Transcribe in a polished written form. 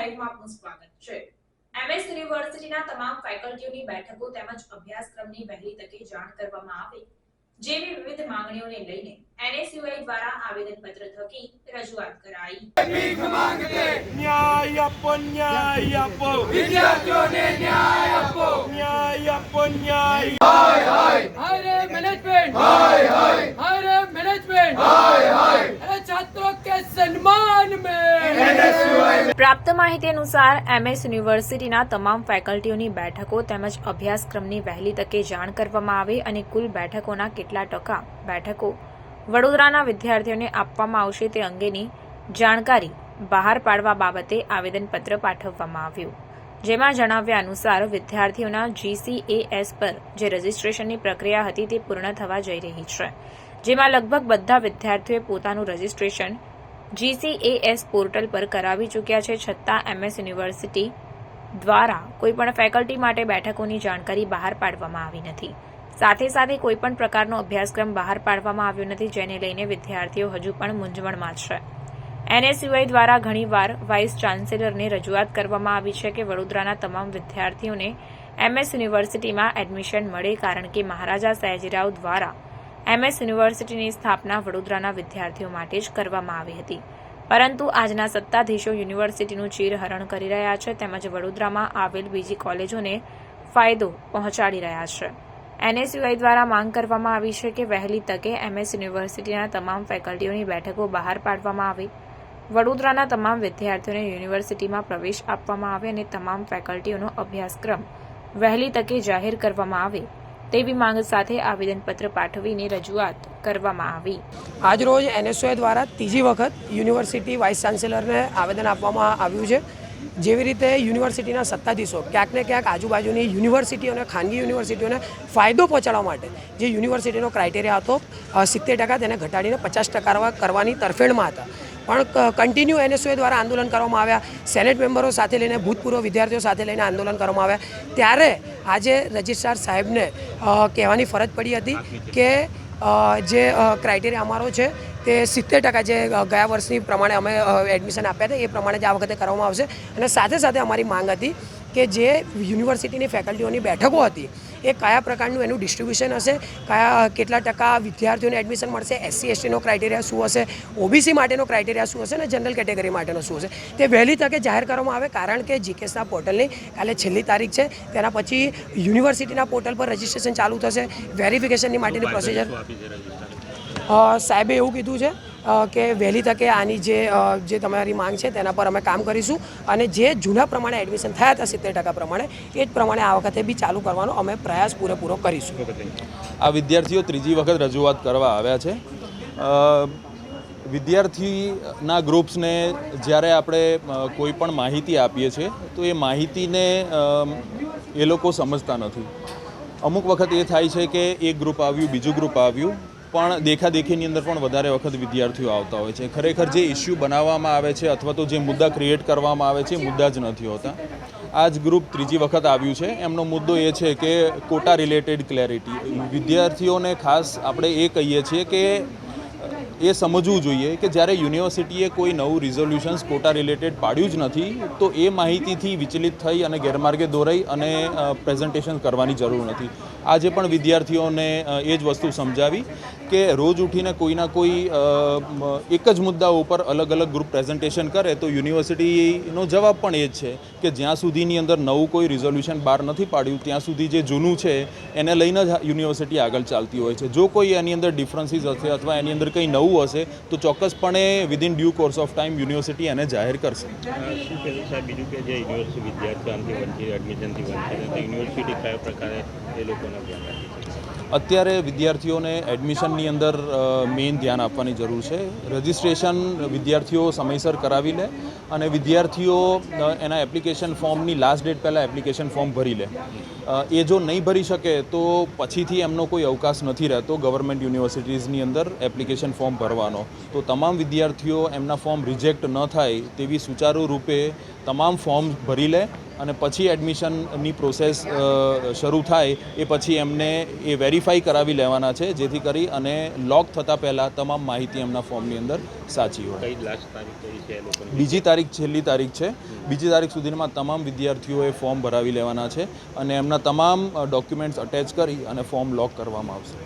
લાઈવમાં આપનું સ્વાગત છે। એમએસ યુનિવર્સિટીના તમામ ફેકલ્ટીઓની બેઠકો તેમજ અભ્યાસક્રમની વહેલી તકે જાણ કરવામાં આવે જેવી વિવિધ માંગણીઓને લઈને એનએસયુઆઈ દ્વારા આવેદનપત્ર થકી રજૂઆત કરાઈ। ન્યાય આપો વિદ્યાર્થીઓને ન્યાય આપો ન્યાય हाय रे मैनेजमेंट हाय रे मैनेजमेंट अरे छात्रों के सम्मान में। પ્રાપ્ત માહિતી અનુસાર એમએસ યુનિવર્સિટીના તમામ ફેકલ્ટીઓની બેઠકો તેમજ અભ્યાસક્રમની વહેલી તકે જાણ કરવામાં આવે અને કુલ બેઠકોના કેટલા ટકા બેઠકો વડોદરાના વિદ્યાર્થીઓને આપવામાં આવશે તે અંગેની જાણકારી બહાર પાડવા બાબતે આવેદનપત્ર પાઠવવામાં આવ્યું, જેમાં જણાવ્યા અનુસાર વિદ્યાર્થીઓના GCAS પર જે રજિસ્ટ્રેશનની પ્રક્રિયા હતી તે પૂર્ણ થવા જઈ રહી છે, જેમાં લગભગ બધા વિદ્યાર્થીઓએ પોતાનું રજિસ્ટ્રેશન GCAS પોર્ટલ પર કરાવી ચૂક્યા છે, છતાં એમએસ યુનિવર્સિટી દ્વારા કોઈપણ ફેકલ્ટી માટે બેઠકોની જાણકારી બહાર પાડવામાં આવી નથી। સાથે સાથે કોઈપણ પ્રકારનો અભ્યાસક્રમ બહાર પાડવામાં આવ્યો નથી, જેને લઈને વિદ્યાર્થીઓ હજુ પણ મૂંઝવણમાં છે। એનએસયુઆઈ દ્વારા ઘણીવાર વાઇસ ચાન્સેલરને રજૂઆત કરવામાં આવી છે કે વડોદરાના તમામ વિદ્યાર્થીઓને એમએસ યુનિવર્સિટીમાં એડમિશન મળે, કારણ કે મહારાજા સયાજીરાવ દ્વારા એમએસ યુનિવર્સિટીની સ્થાપના વડોદરાના વિદ્યાર્થીઓ માટે જ કરવામાં આવી હતી, પરંતુ આજના સત્તાધીશો યુનિવર્સિટીનું ચીરહરણ કરી રહ્યા છે તેમજ વડોદરામાં આવેલ બીજી કોલેજોને ફાયદો પહોંચાડી રહ્યા છે। એનએસયુઆઈ દ્વારા માંગ કરવામાં આવી છે કે વહેલી તકે એમએસ યુનિવર્સિટીના તમામ ફેકલ્ટીઓની બેઠકો બહાર પાડવામાં આવે, વડોદરાના તમામ વિદ્યાર્થીઓને યુનિવર્સિટીમાં પ્રવેશ આપવામાં આવે અને તમામ ફેકલ્ટીઓનો અભ્યાસક્રમ વહેલી તકે જાહેર કરવામાં આવે તેવી માંગ સાથે આવેદનપત્ર પાઠવીને રજૂઆત કરવામાં આવી। આજરોજ એનએસયુઆઈ દ્વારા ત્રીજી વખત યુનિવર્સિટી વાઇસ ચાન્સેલરને આવેદન આપવામાં આવ્યું છે। જેવી રીતે યુનિવર્સિટીના સત્તાધીશો ક્યાંક ને ક્યાંક આજુબાજુની યુનિવર્સિટીઓ અને ખાનગી યુનિવર્સિટીઓને ફાયદો પહોંચાડવા માટે જે યુનિવર્સિટીનો ક્રાઇટેરિયા હતો 70%, તેને ઘટાડીને 50% કરવાની તરફેણમાં હતા, પણ કન્ટિન્યુ એનએસયુઆઈ દ્વારા આંદોલન કરવામાં આવ્યા, સેનેટ મેમ્બરો સાથે લઈને ભૂતપૂર્વ વિદ્યાર્થીઓ સાથે લઈને આંદોલન કરવામાં આવ્યા। ત્યારે આજે રજિસ્ટ્રાર સાહેબને કહેવાની ફરજ પડી હતી કે જે ક્રાઇટેરિયા અમારો છે તે 70% જે ગયા વર્ષની પ્રમાણે અમે એડમિશન આપ્યા હતા એ પ્રમાણે જ આ વખતે કરવામાં આવશે। અને સાથે સાથે અમારી માંગ હતી કે જે યુનિવર્સિટીની ફેકલ્ટીઓની બેઠકો હતી એ કયા પ્રકારનું એનું ડિસ્ટ્રીબ્યુશન હશે, કેટલા ટકા વિદ્યાર્થીઓને એડમિશન મળશે, SC STનો ક્રાઇટેરિયા શું હશે, OBC માટેનો ક્રાઇટેરિયા શું હશે અને જનરલ કેટેગરી માટેનો શું હશે, તે વહેલી તકે જાહેર કરવામાં આવે, કારણ કે GCASના પોર્ટલની કાલે છેલ્લી તારીખ છે। તેના પછી યુનિવર્સિટીના પોર્ટલ પર રજિસ્ટ્રેશન ચાલુ થશે, વેરિફિકેશનની માટેની પ્રોસિજર સાહેબે એવું કીધું છે કે વહેલી તકે આની જે તમારી માંગ છે તેના પર અમે કામ કરીશું અને જે જૂના પ્રમાણે એડમિશન થયા હતા 70% પ્રમાણે એ જ પ્રમાણે આ વખતે બી ચાલુ કરવાનો અમે પ્રયાસ પૂરેપૂરો કરીશું। આ વિદ્યાર્થીઓ ત્રીજી વખત રજૂઆત કરવા આવ્યા છે। વિદ્યાર્થીના ગ્રુપ્સને જ્યારે આપણે કોઈ પણ માહિતી આપીએ છીએ તો એ માહિતીને એ લોકો સમજતા નથી। અમુક વખત એ થાય છે કે એક ગ્રુપ આવ્યું, બીજું ગ્રુપ આવ્યું, પણ દેખાદેખીની અંદર પણ વધારે વખત વિદ્યાર્થીઓ આવતા હોય છે। ખરેખર જે ઇસ્યુ બનાવવામાં આવે છે અથવા તો જે મુદ્દા ક્રિએટ કરવામાં આવે છે એ મુદ્દા જ નથી હોતા। આ જ ગ્રુપ ત્રીજી વખત આવ્યું છે, એમનો મુદ્દો એ છે કે કોટા રિલેટેડ ક્લેરિટી। વિદ્યાર્થીઓને ખાસ આપણે એ કહીએ છીએ કે એ સમજવું જોઈએ કે જ્યારે યુનિવર્સિટીએ કોઈ નવું રિઝોલ્યુશન્સ કોટા રિલેટેડ પાડ્યું જ નથી તો એ માહિતીથી વિચલિત થઈ અને ગેરમાર્ગે દોરાઈ અને પ્રેઝન્ટેશન કરવાની જરૂર નથી। આજે પણ વિદ્યાર્થીઓને એ જ વસ્તુ સમજાવી કે રોજ ઉઠીને કોઈના કોઈ એક જ મુદ્દા ઉપર અલગ અલગ ગ્રુપ પ્રેઝન્ટેશન કરે તો યુનિવર્સિટીનો જવાબ પણ એ જ છે કે જ્યાં સુધીની અંદર નવું કોઈ રિઝોલ્યુશન બહાર નથી પાડ્યું ત્યાં સુધી જે જૂનું છે એને લઈને જ યુનિવર્સિટી આગળ ચાલતી હોય છે। જો કોઈ એની અંદર ડિફરન્સીસ હશે અથવા એની અંદર કંઈ નવું હશે તો ચોક્કસપણે within due course of time university એને જાહેર કરશે। બીજું કે જે યુનિવર્સિટી વિદ્યાર્થીઓથી વંચિત એડમિશનથી વંચિત યુનિવર્સિટી કયા પ્રકારે એ લોકોના ધ્યાન રાખી છે? અત્યારે વિદ્યાર્થીઓને એડમિશનની અંદર મેઇન ધ્યાન આપવાની જરૂર છે। રજિસ્ટ્રેશન વિદ્યાર્થીઓ સમયસર કરાવી લે અને વિદ્યાર્થીઓ એના એપ્લિકેશન ફોર્મની લાસ્ટ ડેટ પહેલાં એપ્લિકેશન ફોર્મ ભરી લે। એ જો નહીં ભરી શકે તો પછીથી એમનો કોઈ અવકાશ નથી રહેતો ગવર્મેન્ટ યુનિવર્સિટીઝની અંદર એપ્લિકેશન ફોર્મ ભરવાનો। તો તમામ વિદ્યાર્થીઓ એમના ફોર્મ રિજેક્ટ ન થાય તેવી સુચારુ રૂપે તમામ ફોર્મ ભરી લે અને પછી એડમિશનની પ્રોસેસ શરૂ થાય એ પછી એમને એ વેરીફાઈ કરાવી લેવાના છે, જેથી કરી અને લોક થતાં પહેલાં તમામ માહિતી એમના ફોર્મની અંદર સાચી હોય. કઈ લાસ્ટ તારીખ કઈ છે એ લોકોની? 2જી તારીખ છેલ્લી તારીખ છે. 2જી તારીખ સુધીમાં તમામ વિદ્યાર્થીઓએ ફોર્મ ભરાવી લેવાના છે અને એમના તમામ ડોક્યુમેન્ટ્સ અટેચ કરી અને ફોર્મ લોક કરવામાં આવશે.